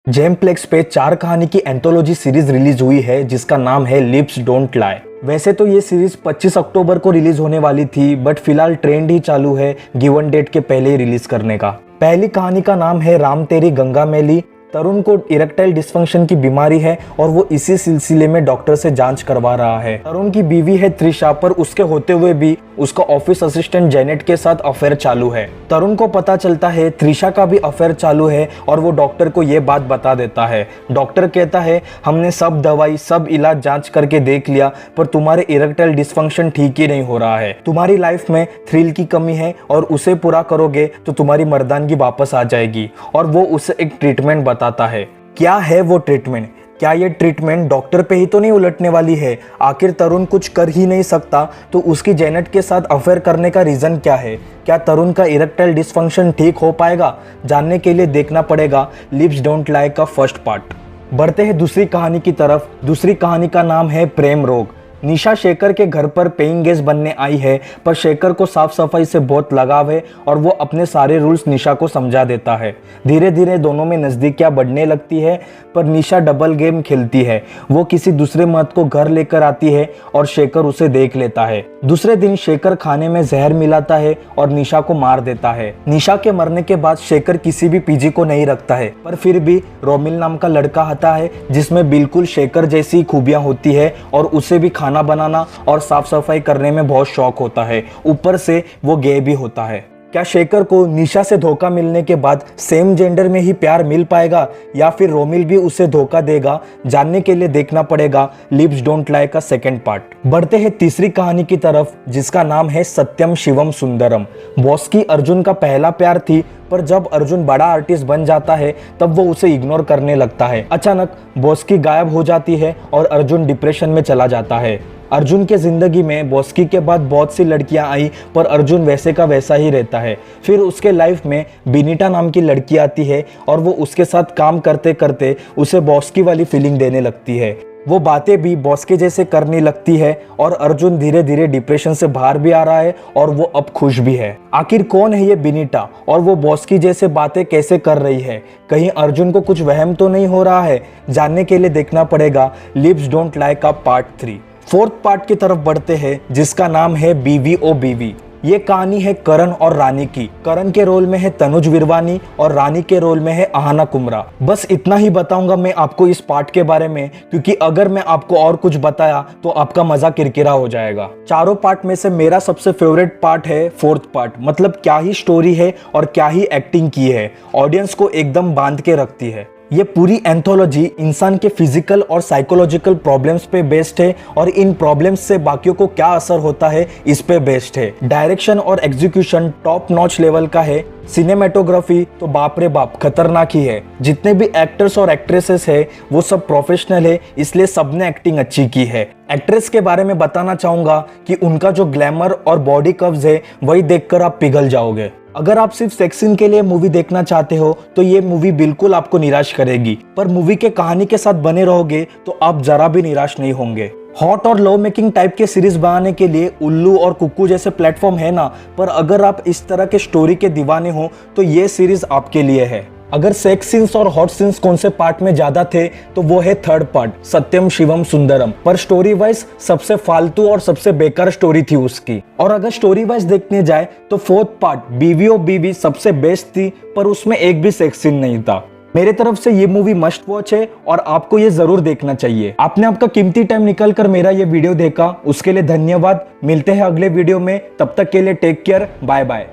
जेमप्लेक्स पे 4 कहानी की एंथोलॉजी सीरीज रिलीज हुई है जिसका नाम है लिप्स डोंट लाई। वैसे तो ये सीरीज 25 अक्टूबर को रिलीज होने वाली थी, बट फिलहाल ट्रेंड ही चालू है गिवन डेट के पहले ही रिलीज करने का। पहली कहानी का नाम है राम तेरी गंगा मैली। तरुण को इरेक्टाइल डिस्फंक्शन की बीमारी है और वो इसी सिलसिले में डॉक्टर से जांच करवा रहा है। तरुण की बीवी है त्रिशा, पर उसके होते हुए भी उसका ऑफिस असिस्टेंट जेनेट के साथ अफेयर चालू है। तरुण को पता चलता है त्रिशा का भी अफेयर चालू है और वो डॉक्टर को ये बात बता देता है। डॉक्टर कहता है हमने सब दवाई सब इलाज जांच करके देख लिया, पर तुम्हारे इरेक्टाइल डिस्फंक्शन ठीक ही नहीं हो रहा है। तुम्हारी लाइफ में थ्रिल की कमी है और उसे पूरा करोगे तो तुम्हारी मर्दानगी वापस आ जाएगी। और वो उसे एक ट्रीटमेंट बताता है। क्या है वो ट्रीटमेंट? क्या ये ट्रीटमेंट डॉक्टर पे ही तो नहीं उलटने वाली है? आखिर तरुण कुछ कर ही नहीं सकता तो उसकी जेनेट के साथ अफेयर करने का रीजन क्या है? क्या तरुण का इरेक्टाइल डिस्फंक्शन ठीक हो पाएगा? जानने के लिए देखना पड़ेगा लिप्स डोंट लाई का फर्स्ट पार्ट। बढ़ते हैं दूसरी कहानी की तरफ। दूसरी कहानी का नाम है प्रेम रोग। निशा शेखर के घर पर पेइंग गेस्ट बनने आई है, पर शेखर को साफ सफाई से बहुत लगाव है और वो अपने सारे रूल्स निशा को समझा देता है। धीरे धीरे दोनों में नज़दीकियां बढ़ने लगती है, पर निशा डबल गेम खेलती है। वो किसी दूसरे मर्द को घर लेकर आती है और शेखर उसे देख लेता है। दूसरे दिन शेखर खाने में जहर मिलाता है और निशा को मार देता है। निशा के मरने के बाद शेखर किसी भी पीजी को नहीं रखता है, पर फिर भी रोमिल नाम का लड़का आता है जिसमें बिल्कुल शेखर जैसी खूबियां होती है और उसे भी खाना बनाना और साफ सफाई करने में बहुत शौक होता है। ऊपर से वो गे भी होता है। क्या शेखर को निशा से धोखा मिलने के बाद सेम जेंडर में ही प्यार मिल पाएगा या फिर रोमिल भी उसे धोखा देगा? जानने के लिए देखना पड़ेगा लिप्स डोंट लाई का सेकंड पार्ट। बढ़ते हैं तीसरी कहानी की तरफ जिसका नाम है सत्यम शिवम सुंदरम। बॉस की अर्जुन का पहला प्यार थी, पर जब अर्जुन बड़ा आर्टिस्ट बन जाता है तब वो उसे इग्नोर करने लगता है। अचानक बॉस की गायब हो जाती है और अर्जुन डिप्रेशन में चला जाता है। अर्जुन के जिंदगी में बॉस्की के बाद बहुत सी लड़कियां आई, पर अर्जुन वैसे का वैसा ही रहता है। फिर उसके लाइफ में बिनीटा नाम की लड़की आती है और वो उसके साथ काम करते करते उसे बॉस्की वाली फीलिंग देने लगती है। वो बातें भी बॉस के जैसे करने लगती है और अर्जुन धीरे धीरे डिप्रेशन से बाहर भी आ रहा है और वो अब खुश भी है। आखिर कौन है ये बिनीटा और वो बॉस की जैसे बातें कैसे कर रही है? कहीं अर्जुन को कुछ वहम तो नहीं हो रहा है? जानने के लिए देखना पड़ेगा लिप्स डोंट लाई का पार्ट 3। फोर्थ पार्ट की तरफ बढ़ते हैं जिसका नाम है बीवी ओ बीवी। ये कहानी है करण और रानी की। करण के रोल में है तनुज विरवानी और रानी के रोल में है आहना कुमरा। बस इतना ही बताऊंगा मैं आपको इस पार्ट के बारे में, क्योंकि अगर मैं आपको और कुछ बताया तो आपका मजा किरकिरा हो जाएगा। चारों पार्ट में से मेरा सबसे फेवरेट पार्ट है फोर्थ पार्ट। मतलब क्या ही स्टोरी है और क्या ही एक्टिंग की है, ऑडियंस को एकदम बांध के रखती है। ये पूरी एंथोलॉजी इंसान के फिजिकल और साइकोलॉजिकल प्रॉब्लम्स पे बेस्ड है और इन प्रॉब्लम्स से बाकियों को क्या असर होता है इस पे बेस्ड है। डायरेक्शन और एग्जीक्यूशन टॉप नॉच लेवल का है। सिनेमेटोग्राफी तो बाप रे बाप खतरनाक ही है। जितने भी एक्टर्स और एक्ट्रेसेस है वो सब प्रोफेशनल है, इसलिए सबने एक्टिंग अच्छी की है। एक्ट्रेस के बारे में बताना चाहूंगा कि उनका जो ग्लैमर और बॉडी कर्व्स है वही देखकर आप पिघल जाओगे। अगर आप सिर्फ सेक्स सीन के लिए मूवी देखना चाहते हो तो ये मूवी बिल्कुल आपको निराश करेगी, पर मूवी के कहानी के साथ बने रहोगे तो आप जरा भी निराश नहीं होंगे। हॉट और लव मेकिंग टाइप के सीरीज बनाने के लिए उल्लू और कुक्कू जैसे प्लेटफॉर्म है ना, पर अगर आप इस तरह के स्टोरी के दीवाने हो तो ये सीरीज आपके लिए है। अगर सेक्स सीन्स और हॉट सीन्स कौन से पार्ट में ज्यादा थे तो वो है थर्ड पार्ट सत्यम शिवम सुंदरम। पर स्टोरी वाइज सबसे फालतू और सबसे बेकार स्टोरी थी उसकी। और अगर स्टोरी वाइज देखने जाए तो फोर्थ पार्ट बीवी ओ बीवी सबसे बेस्ट थी, पर उसमें एक भी सेक्स सीन नहीं था। मेरे तरफ से ये मूवी मस्ट वॉच है और आपको ये जरूर देखना चाहिए। आपने आपका कीमती टाइम निकाल कर मेरा ये वीडियो देखा, उसके लिए धन्यवाद। मिलते हैं अगले वीडियो में, तब तक के लिए टेक केयर, बाय बाय।